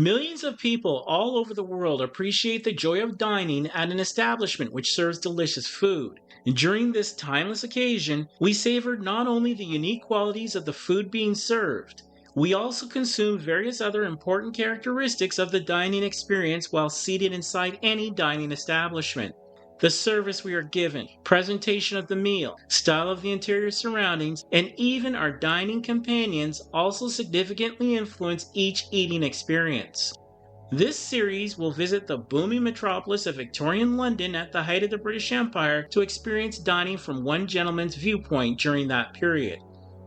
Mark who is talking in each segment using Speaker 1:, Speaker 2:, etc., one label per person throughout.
Speaker 1: Millions of people all over the world appreciate the joy of dining at an establishment which serves delicious food. During this timeless occasion, we savored not only the unique qualities of the food being served, we also consumed various other important characteristics of the dining experience while seated inside any dining establishment. The service we are given, presentation of the meal, style of the interior surroundings, and even our dining companions also significantly influence each eating experience. This series will visit the booming metropolis of Victorian London at the height of the British Empire to experience dining from one gentleman's viewpoint during that period.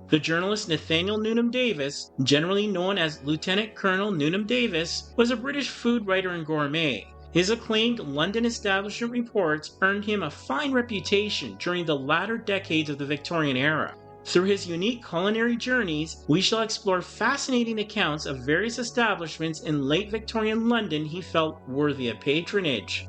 Speaker 1: The journalist Nathaniel Newnham-Davis, generally known as Lieutenant Colonel Newnham-Davis, was a British food writer and gourmet. His acclaimed London establishment reports earned him a fine reputation during the latter decades of the Victorian era. Through his unique culinary journeys, we shall explore fascinating accounts of various establishments in late Victorian London he felt worthy of patronage.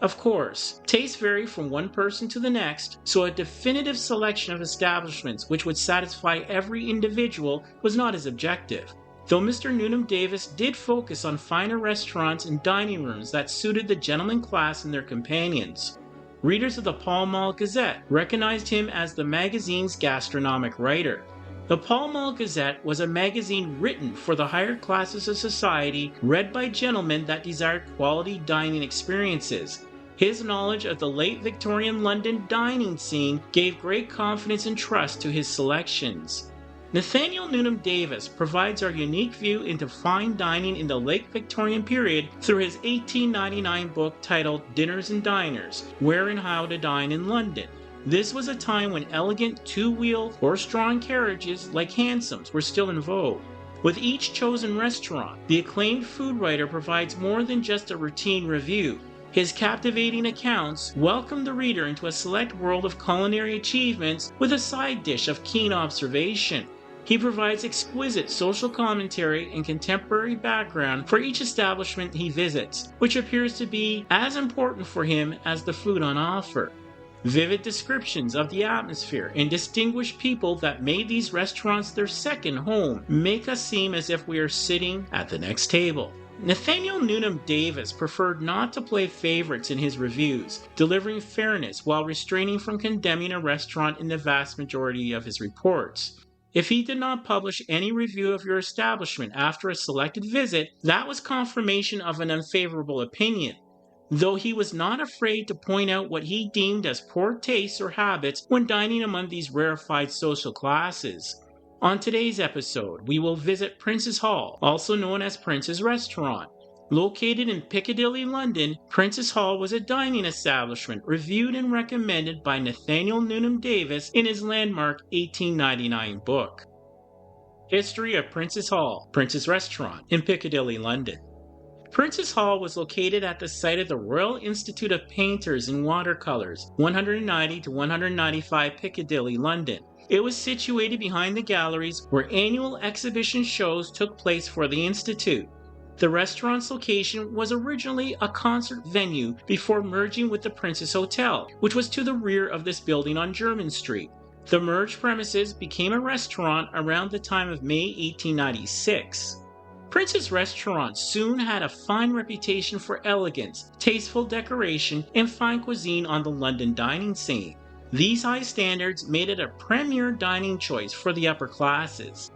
Speaker 1: Of course, tastes vary from one person to the next, so a definitive selection of establishments which would satisfy every individual was not his objective. Though Mr. Newnham-Davis did focus on finer restaurants and dining rooms that suited the gentleman class and their companions. Readers of the Pall Mall Gazette recognized him as the magazine's gastronomic writer. The Pall Mall Gazette was a magazine written for the higher classes of society, read by gentlemen that desired quality dining experiences. His knowledge of the late Victorian London dining scene gave great confidence and trust to his selections. Nathaniel Newnham-Davis provides our unique view into fine dining in the late Victorian period through his 1899 book titled Dinners and Diners, Where and How to Dine in London. This was a time when elegant two-wheel, horse-drawn carriages like hansoms were still in vogue. With each chosen restaurant, the acclaimed food writer provides more than just a routine review. His captivating accounts welcome the reader into a select world of culinary achievements with a side dish of keen observation. He provides exquisite social commentary and contemporary background for each establishment he visits, which appears to be as important for him as the food on offer. Vivid descriptions of the atmosphere and distinguished people that made these restaurants their second home make us seem as if we are sitting at the next table. Nathaniel Newnham-Davis preferred not to play favorites in his reviews, delivering fairness while restraining from condemning a restaurant in the vast majority of his reports. If he did not publish any review of your establishment after a selected visit, that was confirmation of an unfavorable opinion, though he was not afraid to point out what he deemed as poor tastes or habits when dining among these rarefied social classes. On today's episode, we will visit Prince's Hall, also known as Prince's Restaurant. Located in Piccadilly, London, Prince's Hall was a dining establishment reviewed and recommended by Nathaniel Newnham-Davis in his landmark 1899 book. History of Prince's Hall, Prince's Restaurant in Piccadilly, London. Prince's Hall was located at the site of the Royal Institute of Painters and Watercolors, 190 to 195 Piccadilly, London. It was situated behind the galleries where annual exhibition shows took place for the Institute. The restaurant's location was originally a concert venue before merging with the Prince's Hotel, which was to the rear of this building on Jermyn Street. The merged premises became a restaurant around the time of May 1896. Prince's Restaurant soon had a fine reputation for elegance, tasteful decoration, and fine cuisine on the London dining scene. These high standards made it a premier dining choice for the upper classes.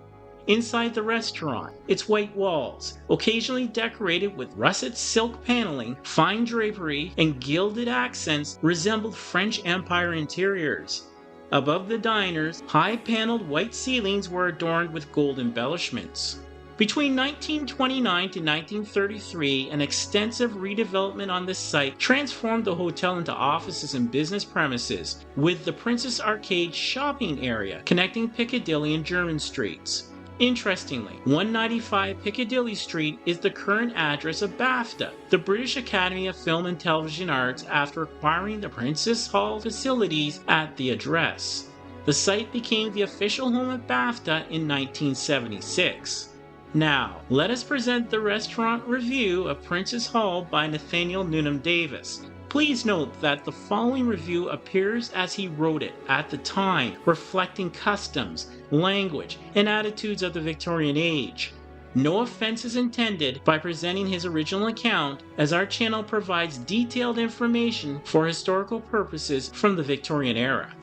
Speaker 1: Inside the restaurant, its white walls, occasionally decorated with russet silk paneling, fine drapery, and gilded accents, resembled French Empire interiors. Above the diners, high-paneled white ceilings were adorned with gold embellishments. Between 1929 to 1933, an extensive redevelopment on this site transformed the hotel into offices and business premises, with the Princess Arcade shopping area connecting Piccadilly and Jermyn Streets. Interestingly, 195 Piccadilly Street is the current address of BAFTA, the British Academy of Film and Television Arts, after acquiring the Prince's Hall facilities at the address. The site became the official home of BAFTA in 1976. Now, let us present the restaurant review of Prince's Hall by Nathaniel Newnham-Davis. Please note that the following review appears as he wrote it at the time, reflecting customs, language, and attitudes of the Victorian age. No offense is intended by presenting his original account, as our channel provides detailed information for historical purposes from the Victorian era.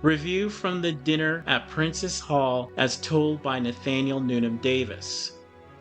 Speaker 1: Review from the dinner at Princess Hall as told by Nathaniel Newnham-Davis.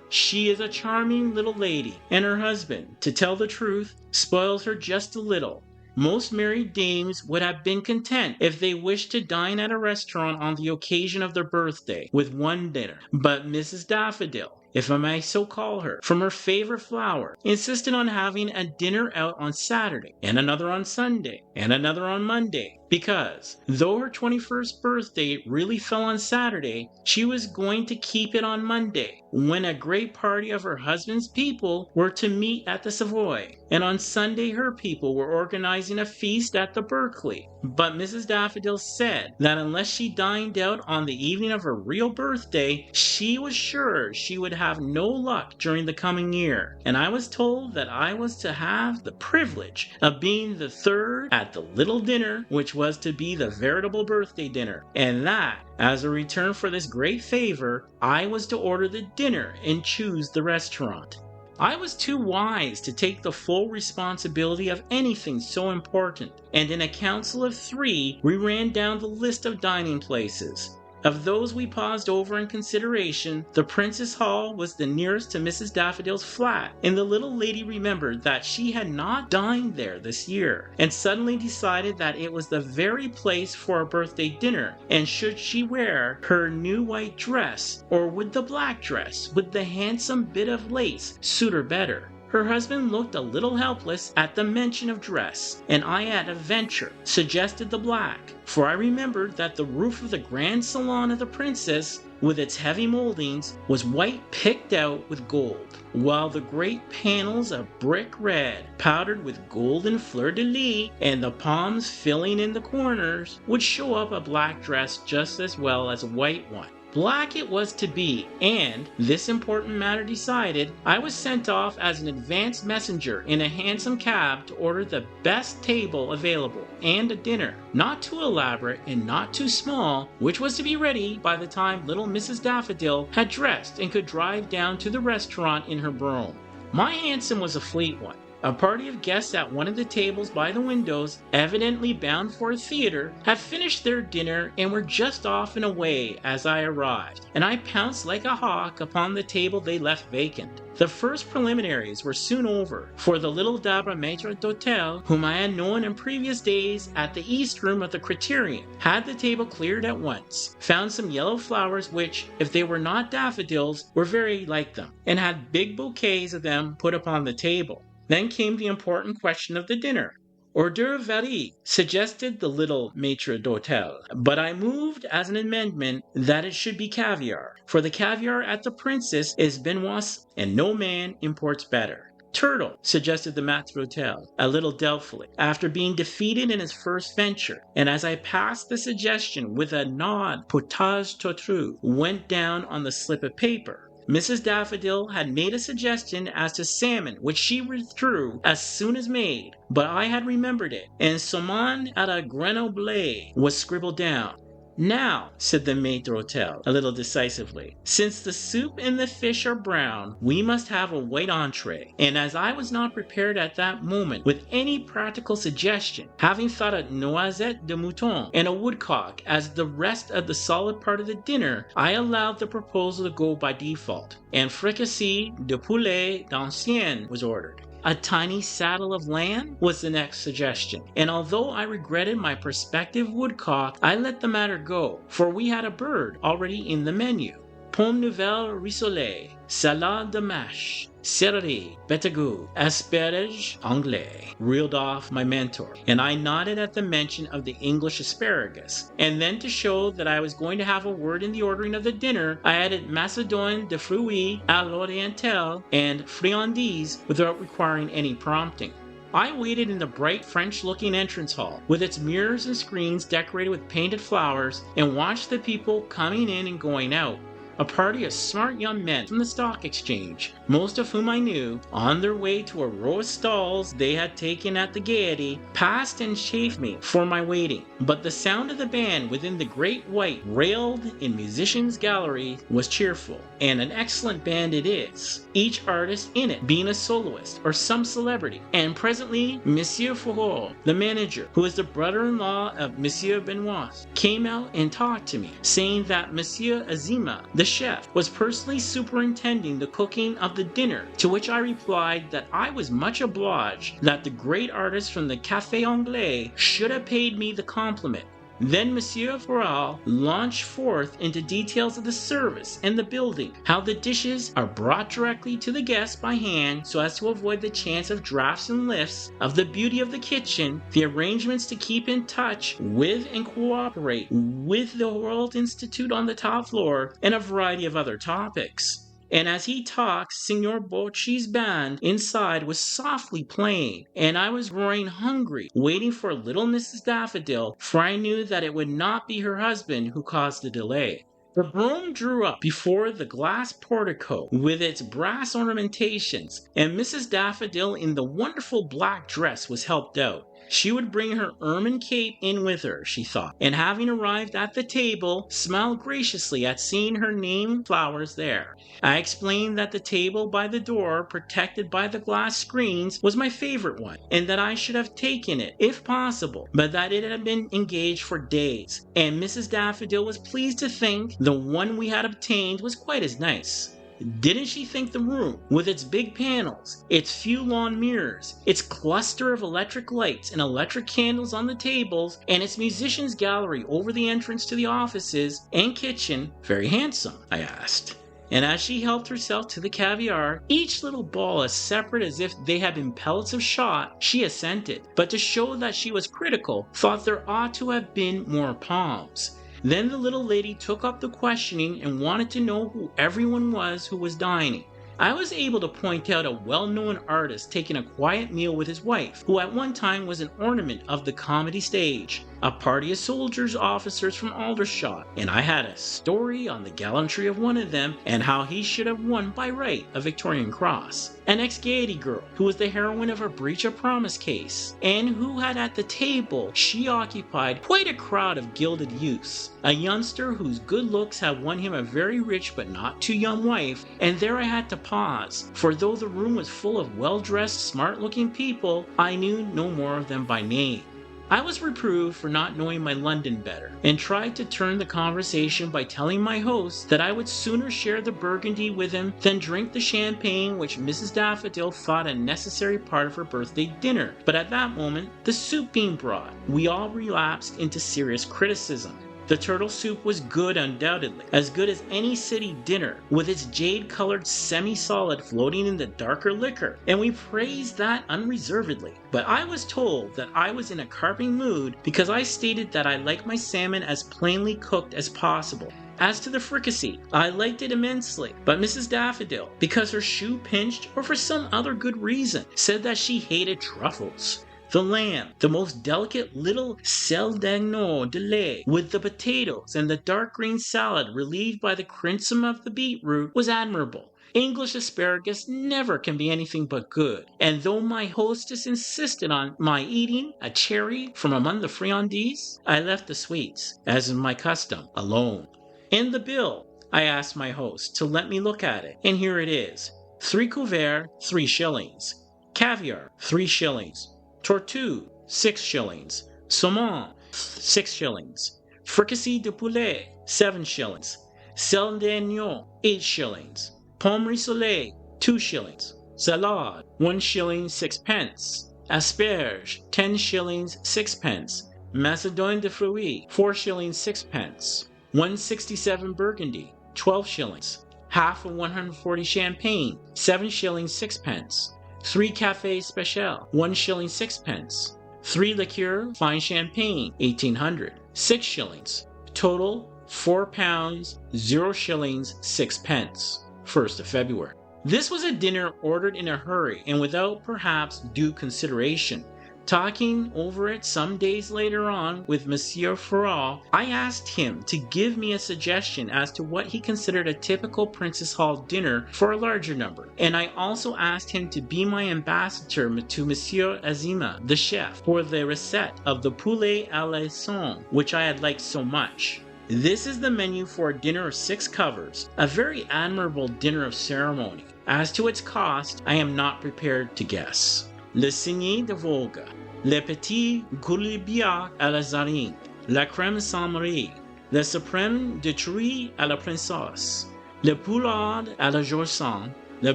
Speaker 1: She is a charming little lady, and her husband, to tell the truth, spoils her just a little. Most married dames would have been content if they wished to dine at a restaurant on the occasion of their birthday with one dinner, but Mrs. Daffodil, if I may so call her, from her favorite flower, insisted on having a dinner out on Saturday, and another on Sunday, and another on Monday, because, though her 21st birthday really fell on Saturday, she was going to keep it on Monday, when a great party of her husband's people were to meet at the Savoy, and on Sunday her people were organizing a feast at the Berkeley. But Mrs. Daffodil said that unless she dined out on the evening of her real birthday, she was sure she would have no luck during the coming year, and I was told that I was to have the privilege of being the third at the little dinner, which was to be the veritable birthday dinner, and that, as a return for this great favor, I was to order the dinner and choose the restaurant. I was too wise to take the full responsibility of anything so important, and in a council of 3, we ran down the list of dining places. Of those we paused over in consideration, the Princess Hall was the nearest to Mrs. Daffodil's flat, and the little lady remembered that she had not dined there this year, and suddenly decided that it was the very place for a birthday dinner, and should she wear her new white dress, or would the black dress with the handsome bit of lace suit her better? Her husband looked a little helpless at the mention of dress, and I at a venture suggested the black, for I remembered that the roof of the grand salon of the princess, with its heavy moldings, was white picked out with gold, while the great panels of brick red, powdered with golden fleur-de-lis, and the palms filling in the corners, would show up a black dress just as well as a white one. Black it was to be, and, this important matter decided, I was sent off as an advance messenger in a hansom cab to order the best table available, and a dinner, not too elaborate and not too small, which was to be ready by the time little Mrs. Daffodil had dressed and could drive down to the restaurant in her brougham. My hansom was a fleet one. A party of guests at one of the tables by the windows, evidently bound for a theater, had finished their dinner and were just off and away as I arrived, and I pounced like a hawk upon the table they left vacant. The first preliminaries were soon over, for the little Dabra maître d'hôtel, whom I had known in previous days at the east room of the Criterion, had the table cleared at once, found some yellow flowers which, if they were not daffodils, were very like them, and had big bouquets of them put upon the table. Then came the important question of the dinner. Hors d'oeuvre variés, suggested the little maître d'hôtel, but I moved as an amendment that it should be caviar, for the caviar at the Princess is Benoist, and no man imports better. Turtle, suggested the maître d'hôtel, a little doubtfully, after being defeated in his first venture, and as I passed the suggestion with a nod, potage tortue went down on the slip of paper. Mrs. Daffodil had made a suggestion as to salmon, which she withdrew as soon as made, but I had remembered it, and saumon à la Grenoble was scribbled down. Now, said the maître d'hôtel, a little decisively, since the soup and the fish are brown, we must have a white entree, and as I was not prepared at that moment with any practical suggestion, having thought of noisette de mouton and a woodcock as the rest of the solid part of the dinner, I allowed the proposal to go by default, and fricassee de poulet d'ancienne was ordered. A tiny saddle of lamb was the next suggestion, and although I regretted my prospective woodcock, I let the matter go, for we had a bird already in the menu. Pomme nouvelle rissolée, salade de mâche, céleri, bettergoût, asperges anglais, reeled off my mentor, and I nodded at the mention of the English asparagus. And then, to show that I was going to have a word in the ordering of the dinner, I added macédoine de fruits à l'orientale and friandises without requiring any prompting. I waited in the bright French-looking entrance hall, with its mirrors and screens decorated with painted flowers, and watched the people coming in and going out. a party of smart young men from the stock exchange, most of whom I knew, on their way to a row of stalls they had taken at the Gaiety, passed and chaffed me for my waiting. But the sound of the band within the great white railed-in musicians' gallery was cheerful, and an excellent band it is, each artist in it being a soloist or some celebrity. And presently Monsieur Fourreau, the manager, who is the brother-in-law of Monsieur Benoit, came out and talked to me, saying that Monsieur Azima, the chef, was personally superintending the cooking of the dinner, to which I replied that I was much obliged that the great artist from the Café Anglais should have paid me the compliment. Then Monsieur Fourreau launched forth into details of the service and the building, how the dishes are brought directly to the guests by hand so as to avoid the chance of drafts and lifts, of the beauty of the kitchen, the arrangements to keep in touch with and cooperate with the World Institute on the top floor, and a variety of other topics. And as he talked, Signor Bocci's band inside was softly playing, and I was growing hungry, waiting for little Mrs. Daffodil, for I knew that it would not be her husband who caused the delay. The brougham drew up before the glass portico with its brass ornamentations, and Mrs. Daffodil in the wonderful black dress was helped out. She would bring her ermine cape in with her, she thought, and having arrived at the table, smiled graciously at seeing her name flowers there. I explained that the table by the door, protected by the glass screens, was my favorite one, and that I should have taken it, if possible, but that it had been engaged for days, and Mrs. Daffodil was pleased to think the one we had obtained was quite as nice. Didn't she think the room, with its big panels, its few lawn mirrors, its cluster of electric lights and electric candles on the tables, and its musicians' gallery over the entrance to the offices and kitchen, very handsome? I asked. And as she helped herself to the caviar, each little ball as separate as if they had been pellets of shot, she assented, but to show that she was critical, thought there ought to have been more palms. Then the little lady took up the questioning and wanted to know who everyone was who was dining. I was able to point out a well-known artist taking a quiet meal with his wife, who at one time was an ornament of the comedy stage, a party of soldiers, officers from Aldershot, and I had a story on the gallantry of one of them and how he should have won by right a Victorian Cross. An ex-Gaiety girl who was the heroine of a breach of promise case, and who had at the table she occupied quite a crowd of gilded youths. A youngster whose good looks had won him a very rich but not too young wife, and there I had to pause, for though the room was full of well-dressed, smart-looking people, I knew no more of them by name. I was reproved for not knowing my London better, and tried to turn the conversation by telling my host that I would sooner share the burgundy with him than drink the champagne which Mrs. Daffodil thought a necessary part of her birthday dinner. But at that moment, the soup being brought, we all relapsed into serious criticism. The turtle soup was good undoubtedly, as good as any city dinner, with its jade-colored semi-solid floating in the darker liquor, and we praised that unreservedly. But I was told that I was in a carping mood because I stated that I liked my salmon as plainly cooked as possible. As to the fricassee, I liked it immensely, but Mrs. Daffodil, because her shoe pinched or for some other good reason, said that she hated truffles. The lamb, the most delicate little selle d'agneau de lait, with the potatoes and the dark green salad relieved by the crimson of the beetroot, was admirable. English asparagus never can be anything but good, and though my hostess insisted on my eating a cherry from among the friandises, I left the sweets, as is my custom, alone. And the bill, I asked my host to let me look at it, and here it is. 3 couverts, 3 shillings. Caviar, 3 shillings. Tortue, 6 shillings. Saumon, 6 shillings. Fricassee de poulet, 7 shillings. Selle d'agneau, 8 shillings. Pomme rissolée, 2 shillings. Salade, 1 shilling 6 pence. Asperge, 10 shillings 6 pence. Macédoine de fruits, 4 shillings 6 pence. 167 Burgundy, 12 shillings. Half of 140 Champagne, 7 shillings 6 pence. 3 Café Special, 1 shilling 6 pence. 3 Liqueur Fine Champagne, 1800, 6 shillings. Total, £4, 0 shillings 6 pence. 1st of February. This was a dinner ordered in a hurry and without perhaps due consideration. Talking over it some days later on with Monsieur Farral, I asked him to give me a suggestion as to what he considered a typical Princess Hall dinner for a larger number, and I also asked him to be my ambassador to Monsieur Azima, the chef, for the recette of the poulet à la saison, which I had liked so much. This is the menu for a dinner of 6 covers, a very admirable dinner of ceremony. As to its cost, I am not prepared to guess. Le Seigneur de Vogue, le petit courlibiac à la zarine, la crème Saint-Marie, le suprême de truie à la princesse, le poulard à la Joursan, le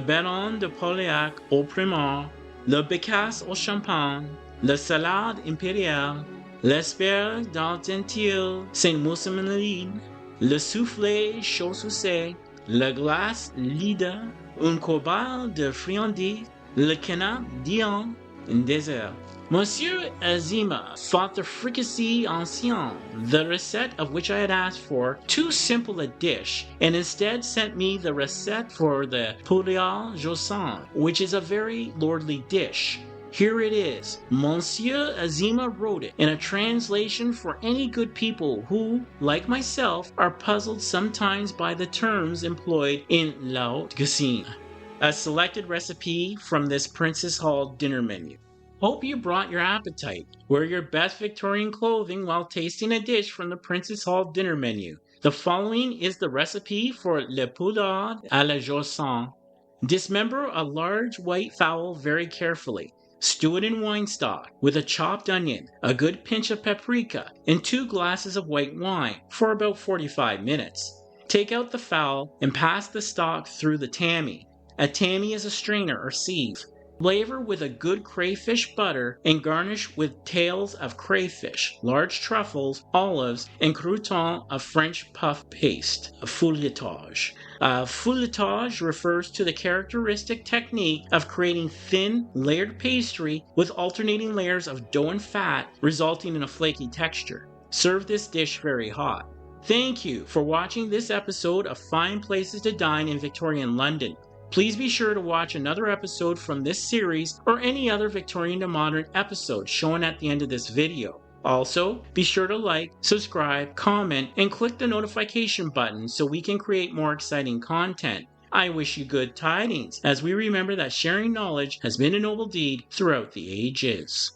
Speaker 1: baron de Pauillac au primeur, le bécasse au champagne, la salade impériale, l'espère d'Argentil Saint-Mousseline, le soufflé chaud-saucé, la glace Lida, un corbal de friandises, le canard Dion in dessert. Monsieur Azima thought the fricassee ancien, the recette of which I had asked for, too simple a dish, and instead sent me the recette for the poulard Joussin, which is a very lordly dish. Here it is. Monsieur Azima wrote it in a translation for any good people who, like myself, are puzzled sometimes by the terms employed in la haute cuisine. A selected recipe from this Princess Hall dinner menu. Hope you brought your appetite. Wear your best Victorian clothing while tasting a dish from the Princess Hall dinner menu. The following is the recipe for le poulard à la Joussin. Dismember a large white fowl very carefully. Stew it in wine stock with a chopped onion, a good pinch of paprika, and 2 glasses of white wine for about 45 minutes. Take out the fowl and pass the stock through the tammy. A tammy is a strainer or sieve. Flavor with a good crayfish butter and garnish with tails of crayfish, large truffles, olives, and croutons of French puff paste, a feuilletage. Feuilletage refers to the characteristic technique of creating thin, layered pastry with alternating layers of dough and fat, resulting in a flaky texture. Serve this dish very hot. Thank you for watching this episode of Fine Places to Dine in Victorian London. Please be sure to watch another episode from this series or any other Victorian to Modern episode shown at the end of this video. Also, be sure to like, subscribe, comment, and click the notification button so we can create more exciting content. I wish you good tidings as we remember that sharing knowledge has been a noble deed throughout the ages.